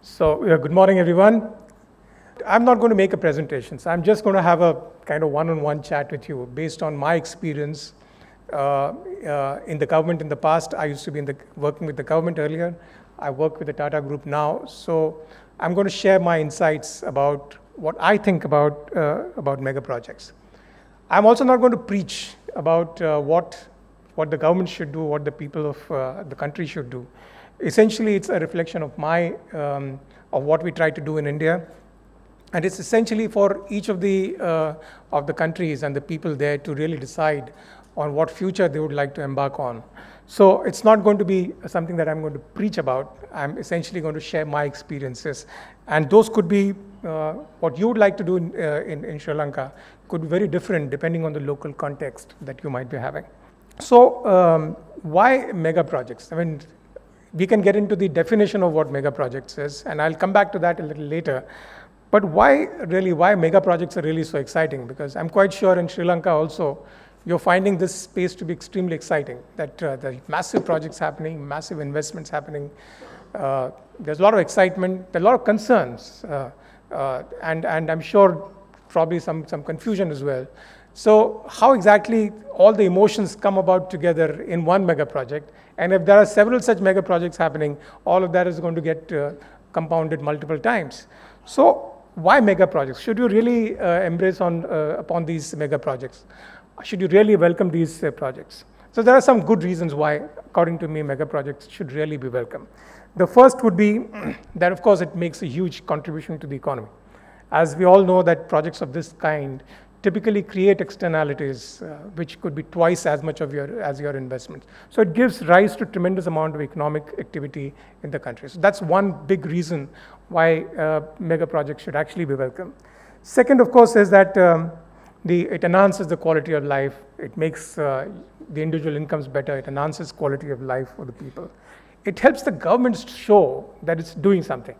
Good morning, everyone. I'm not going to make a presentation, so I'm just going to have a kind of one-on-one chat with you based on my experience in the government in the past. I used to be working with the government earlier. I work with the Tata Group now. So I'm going to share my insights about what I think about mega projects. I'm also not going to preach about what the government should do, what the people of the country should do. Essentially, it's a reflection of of what we try to do in India, and it's essentially for each of the countries and the people there to really decide on what future they would like to embark on. So it's not going to be something that I'm going to preach about. I'm essentially going to share my experiences, and those could be what you would like to do in Sri Lanka could be very different depending on the local context that you might be having. So why mega projects? I mean, we can get into the definition of what mega projects is, and I'll come back to that a little later. But why mega projects are really so exciting? Because I'm quite sure in Sri Lanka also, you're finding this space to be extremely exciting, that there are massive projects happening, massive investments happening. There's a lot of excitement, there are a lot of concerns, and I'm sure probably some confusion as well. So how exactly all the emotions come about together in one mega project? And if there are several such mega projects happening, all of that is going to get compounded multiple times. So why mega projects? Should you really embrace upon these mega projects? Should you really welcome these projects? So there are some good reasons why, according to me, mega projects should really be welcome. The first would be that, of course, it makes a huge contribution to the economy. As we all know that projects of this kind typically create externalities which could be twice as much as your investment. So it gives rise to tremendous amount of economic activity in the country. So that's one big reason why mega projects should actually be welcome. Second, of course, is that it enhances the quality of life. It makes the individual incomes better. It enhances quality of life for the people. It helps the governments show that it's doing something,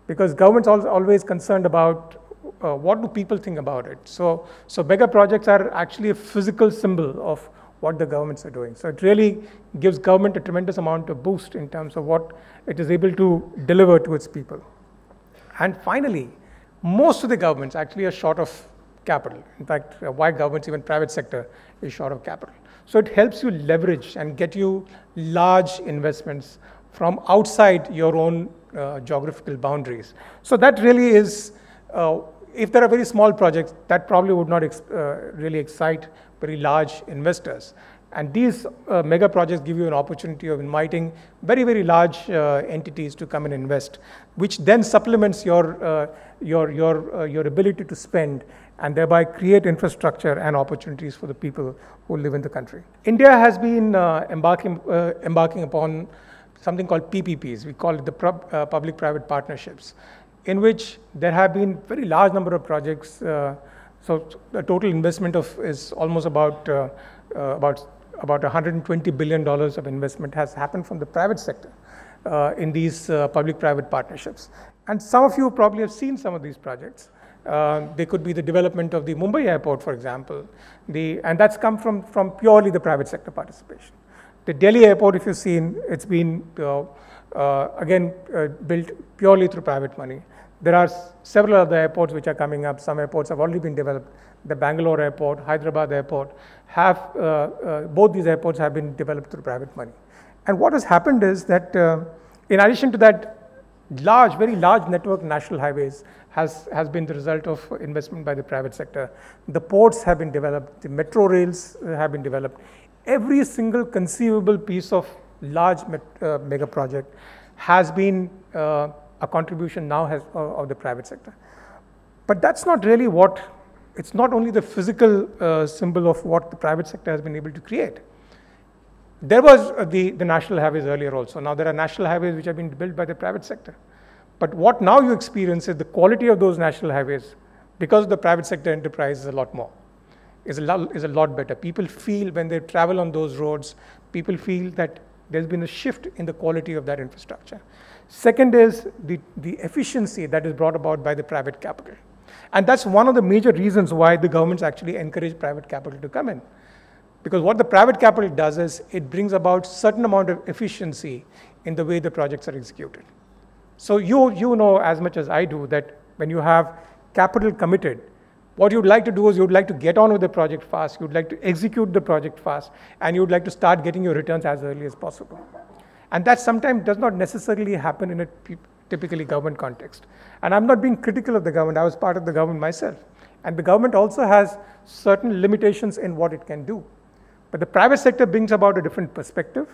because governments are always concerned about what do people think about it. So mega projects are actually a physical symbol of what the governments are doing. So it really gives government a tremendous amount of boost in terms of what it is able to deliver to its people. And finally, most of the governments actually are short of capital. In fact, why governments, even private sector, is short of capital. So it helps you leverage and get you large investments from outside your own geographical boundaries. So that really is, if there are very small projects, that probably would not really excite very large investors. And these mega projects give you an opportunity of inviting very, very large entities to come and invest, which then supplements your ability to spend and thereby create infrastructure and opportunities for the people who live in the country. India has been embarking upon something called PPPs. We call it the Public-Private Partnerships, in which there have been very large number of projects. So the total investment is almost about $120 billion of investment has happened from the private sector in these public-private partnerships. And some of you probably have seen some of these projects. They could be the development of the Mumbai airport, for example, and that's come from purely the private sector participation. The Delhi airport, if you've seen, it's been again built purely through private money. There are several other airports which are coming up. Some airports have already been developed. The Bangalore airport, Hyderabad airport, both these airports have been developed through private money. And what has happened is that in addition to that, very large network national highways has been the result of investment by the private sector. The ports have been developed. The metro rails have been developed. Every single conceivable piece of large mega project has been a contribution now of the private sector. But that's not really it's not only the physical symbol of what the private sector has been able to create. There was the national highways earlier also. Now there are national highways which have been built by the private sector. But what now you experience is the quality of those national highways, because of the private sector enterprise, is a lot more, is a lot better. People feel when they travel on those roads, people feel that there's been a shift in the quality of that infrastructure. Second is the efficiency that is brought about by the private capital. And that's one of the major reasons why the governments actually encourage private capital to come in. Because what the private capital does is it brings about certain amount of efficiency in the way the projects are executed. So you know as much as I do that when you have capital committed, what you'd like to do is you'd like to get on with the project fast, you'd like to execute the project fast, and you'd like to start getting your returns as early as possible. And that sometimes does not necessarily happen in a typically government context. And I'm not being critical of the government, I was part of the government myself. And the government also has certain limitations in what it can do. But the private sector brings about a different perspective.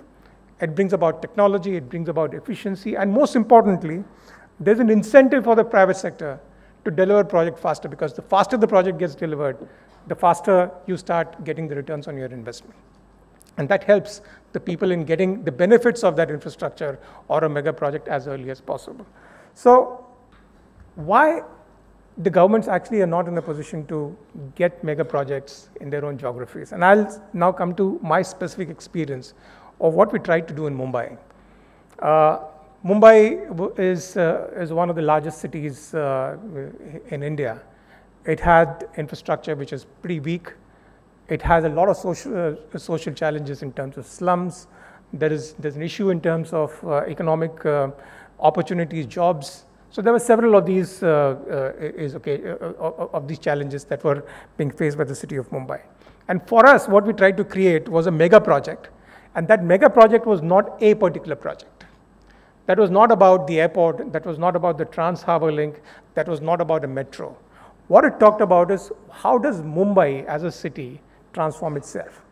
It brings about technology, it brings about efficiency, and most importantly, there's an incentive for the private sector to deliver project faster, because the faster the project gets delivered, the faster you start getting the returns on your investment. And that helps the people in getting the benefits of that infrastructure or a mega project as early as possible. So why the governments actually are not in a position to get mega projects in their own geographies? And I'll now come to my specific experience of what we tried to do in Mumbai. Mumbai is one of the largest cities in India. It had infrastructure which is pretty weak. It has a lot of social challenges in terms of slums. There's an issue in terms of economic opportunities, jobs. So there were several of these challenges that were being faced by the city of Mumbai. And for us, what we tried to create was a mega project. And that mega project was not a particular project. That was not about the airport, that was not about the Trans-Harbour Link, that was not about a metro. What it talked about is how does Mumbai as a city transform itself?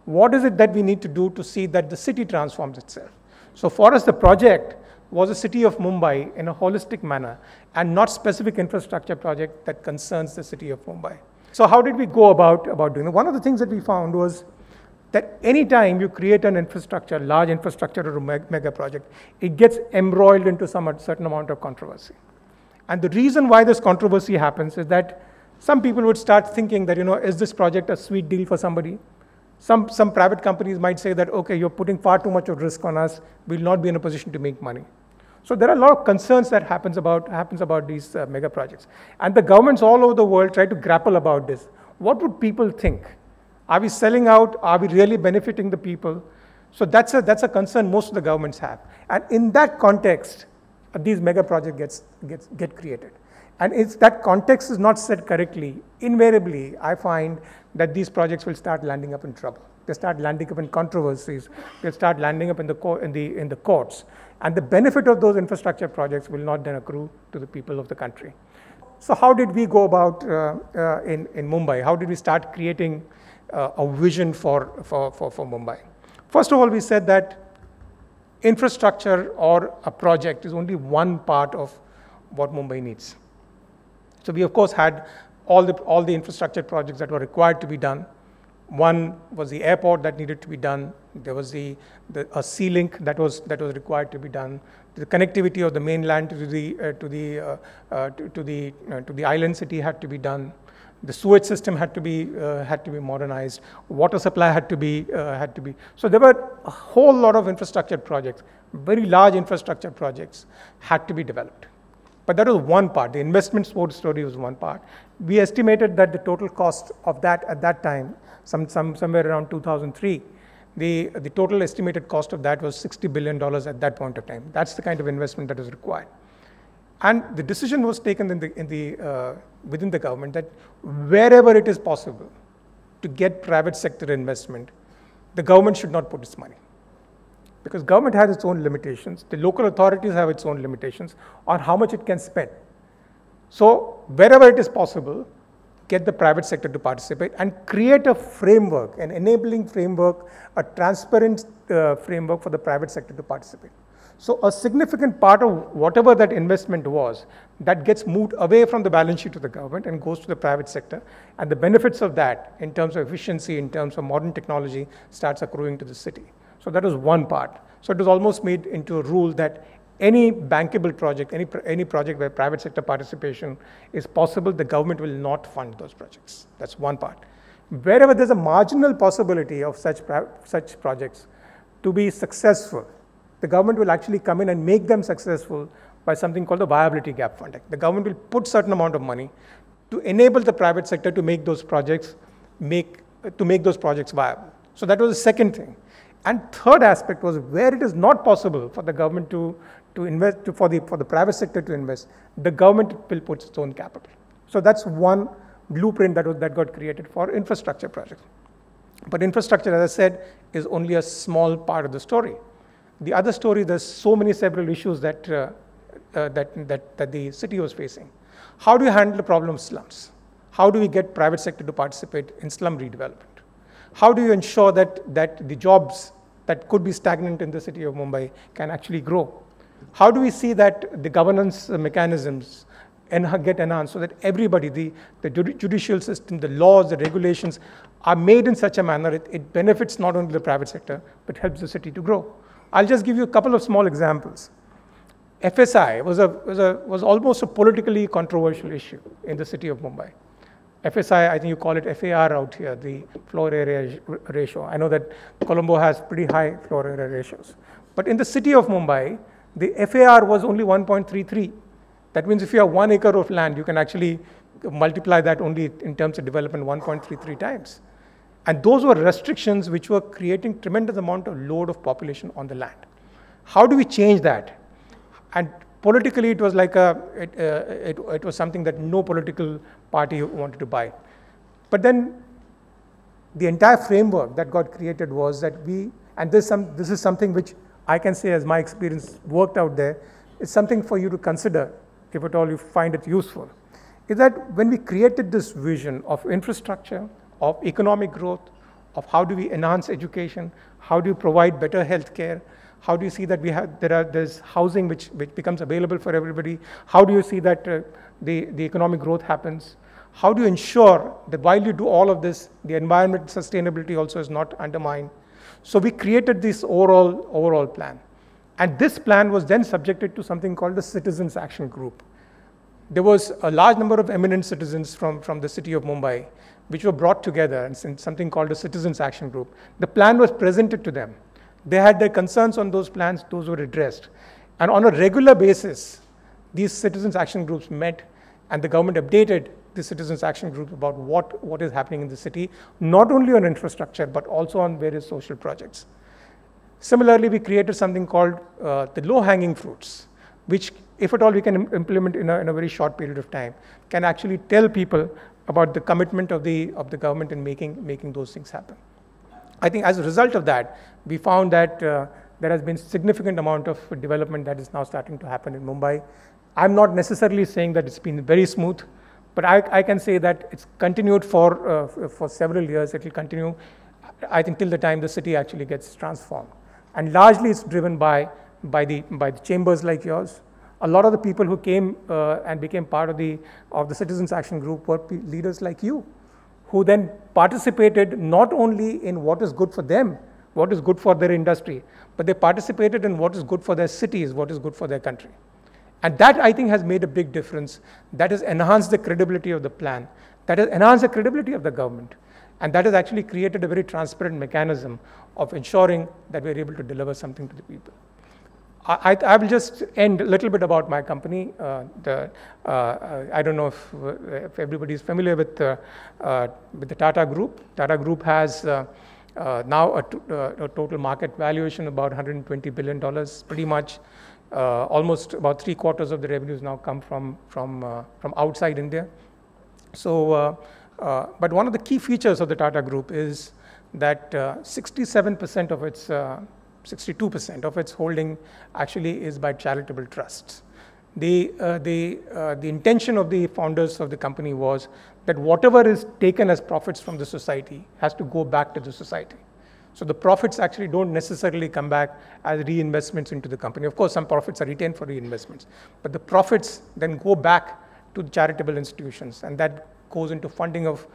What is it that we need to do to see that the city transforms itself? So for us, the project was a city of Mumbai in a holistic manner and not specific infrastructure project that concerns the city of Mumbai. So how did we go about doing it? One of the things that we found was that anytime you create an infrastructure, large infrastructure or a mega project, it gets embroiled into some certain amount of controversy. And the reason why this controversy happens is that some people would start thinking that, is this project a sweet deal for somebody? Some private companies might say that, okay, you're putting far too much of risk on us, we'll not be in a position to make money. So there are a lot of concerns that happens about these mega projects. And the governments all over the world try to grapple about this. What would people think? Are we selling out? Are we really benefiting the people? So that's a concern most of the governments have. And in that context, these mega projects get created. And if that context is not set correctly, invariably, I find that these projects will start landing up in trouble. They start landing up in controversies. They start landing up in the courts. And the benefit of those infrastructure projects will not then accrue to the people of the country. So how did we go about in Mumbai? How did we start creating a vision for Mumbai? First of all, we said that infrastructure or a project is only one part of what Mumbai needs. So we of course had all the infrastructure projects that were required to be done. One was the airport that needed to be done. There was a sea link that was required to be done. The connectivity of the mainland to the island city had to be done. The sewage system had to be modernized. Water supply had to be. So there were a whole lot of infrastructure projects, very large infrastructure projects, had to be developed. But that was one part. The investment story was one part. We estimated that the total cost of that at that time, somewhere around 2003, the total estimated cost of that was $60 billion at that point of time. That's the kind of investment that is required. And the decision was taken within the government that wherever it is possible to get private sector investment, the government should not put its money. Because government has its own limitations. The local authorities have its own limitations on how much it can spend. So wherever it is possible, get the private sector to participate and create a framework, an enabling framework, a transparent framework for the private sector to participate. So a significant part of whatever that investment was, that gets moved away from the balance sheet of the government and goes to the private sector. And the benefits of that, in terms of efficiency, in terms of modern technology, starts accruing to the city. So that was one part. So it was almost made into a rule that any bankable project, any project where private sector participation is possible, the government will not fund those projects. That's one part. Wherever there's a marginal possibility of such projects to be successful, the government will actually come in and make them successful by something called the viability gap funding. The government will put certain amount of money to enable the private sector to make those projects viable. So that was the second thing. And third aspect was where it is not possible for the government to to invest, for the private sector to invest, the government will put its own capital. So that's one blueprint that got created for infrastructure projects. But infrastructure, as I said, is only a small part of the story. The other story, there's so many several issues that the city was facing. How do you handle the problem of slums? How do we get private sector to participate in slum redevelopment? How do you ensure that the jobs that could be stagnant in the city of Mumbai can actually grow? How do we see that the governance mechanisms get enhanced so that everybody, the judicial system, the laws, the regulations are made in such a manner it benefits not only the private sector, but helps the city to grow? I'll just give you a couple of small examples. FSI was almost a politically controversial issue in the city of Mumbai. FSI, I think you call it FAR out here, the floor area ratio. I know that Colombo has pretty high floor area ratios. But in the city of Mumbai, the FAR was only 1.33. That means if you have 1 acre of land, you can actually multiply that only in terms of development 1.33 times. And those were restrictions which were creating tremendous amount of load of population on the land. How do we change that? And politically, it was like it was something that no political party wanted to buy. But then the entire framework that got created was that and this is something which I can say as my experience worked out there, it's something for you to consider if at all you find it useful, is that when we created this vision of infrastructure, of economic growth, of how do we enhance education, how do you provide better health care, how do you see that there's housing which becomes available for everybody, how do you see that the economic growth happens, how do you ensure that while you do all of this, the environment sustainability also is not undermined? So we created this overall plan. And this plan was then subjected to something called the Citizens Action Group. There was a large number of eminent citizens from the city of Mumbai, which were brought together in something called the Citizens Action Group. The plan was presented to them. They had their concerns on those plans, those were addressed. And on a regular basis, these Citizens Action Groups met, and the government updated the Citizens Action Group about what is happening in the city, not only on infrastructure, but also on various social projects. Similarly, we created something called the low-hanging fruits, which, if at all we can implement in a very short period of time, can actually tell people about the commitment of the government in making those things happen. I think as a result of that, we found that there has been significant amount of development that is now starting to happen in Mumbai. I'm not necessarily saying that it's been very smooth, but I can say that it's continued for several years. It will continue, I think, till the time the city actually gets transformed. And largely it's driven by the chambers like yours. A lot of the people who came and became part of the Citizens Action Group were leaders like you, who then participated not only in what is good for them, what is good for their industry, but they participated in what is good for their cities, what is good for their country. And that, I think, has made a big difference. That has enhanced the credibility of the plan. That has enhanced the credibility of the government. And that has actually created a very transparent mechanism of ensuring that we're able to deliver something to the people. I will just end a little bit about my company. I don't know if everybody is familiar with the Tata Group. Tata Group has now a total market valuation of about $120 billion, pretty much. Almost about 3/4 of the revenues now come from outside India. So, but one of the key features of the Tata Group is that 67% of its 62% of its holding actually is by charitable trusts. The intention of the founders of the company was that whatever is taken as profits from the society has to go back to the society. So the profits actually don't necessarily come back as reinvestments into the company. Of course, some profits are retained for reinvestments, but the profits then go back to charitable institutions, and that goes into funding of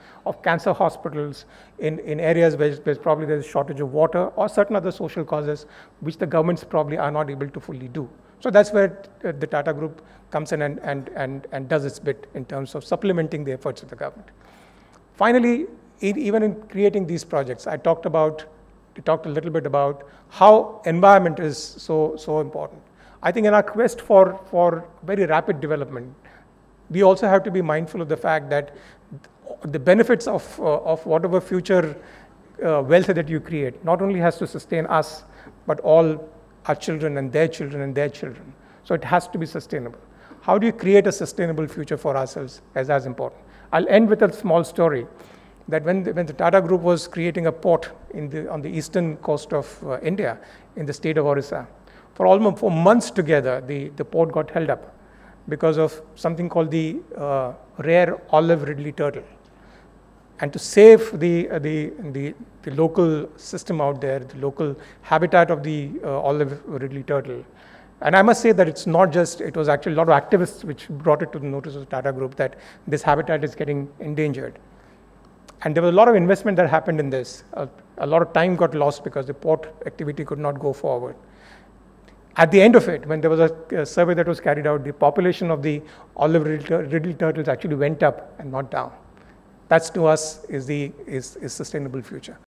cancer hospitals in areas where probably there's a shortage of water or certain other social causes which the governments probably are not able to fully do. So that's where the Tata Group comes in and does its bit in terms of supplementing the efforts of the government. Finally, even in creating these projects, I talked a little bit about how environment is so important. I think in our quest for very rapid development, we also have to be mindful of the fact that the benefits of whatever future wealth that you create not only has to sustain us, but all our children and their children and their children. So it has to be sustainable. How do you create a sustainable future for ourselves is as important. I'll end with a small story that when the Tata Group was creating a port on the eastern coast of India, in the state of Orissa, for months together, the port got held up because of something called the rare olive ridley turtle. And to save the local system out there, the local habitat of the olive ridley turtle. And I must say that it was actually a lot of activists which brought it to the notice of the Tata Group that this habitat is getting endangered. And there was a lot of investment that happened in this. A lot of time got lost because the port activity could not go forward. At the end of it, when there was a survey that was carried out, the population of the olive ridley turtles actually went up and not down. That's to us is sustainable future.